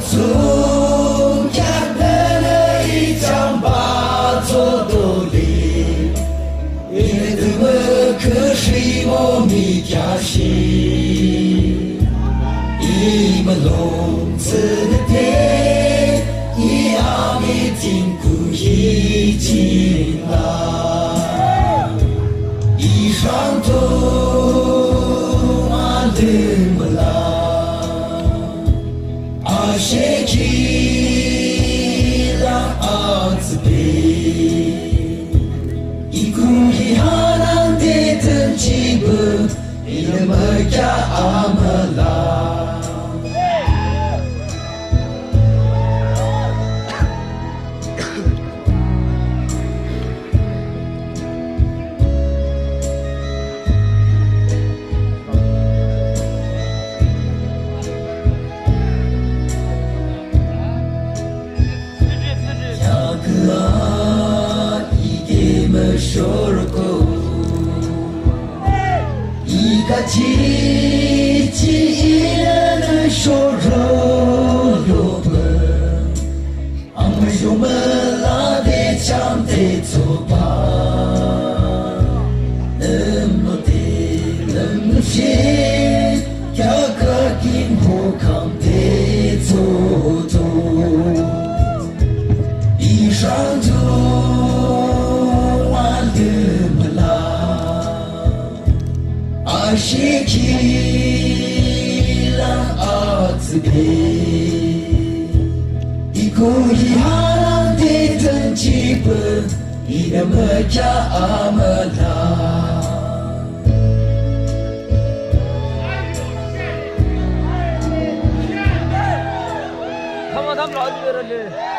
从家的一张把做都里，也得我可是我米家西，一么笼子的天，一样的金库一进来，一上头啊的么啦。谢起让儿子背，一股一哈浪的等几步，一人么家阿么啦。一个叽叽一人的说肉肉本，俺们有么拉的讲的走吧，那么的那么些，要个金不康的走走，一上头。谢起让儿子背，一股一哈浪的等几本，一个么家阿么啦。他们老几个人的。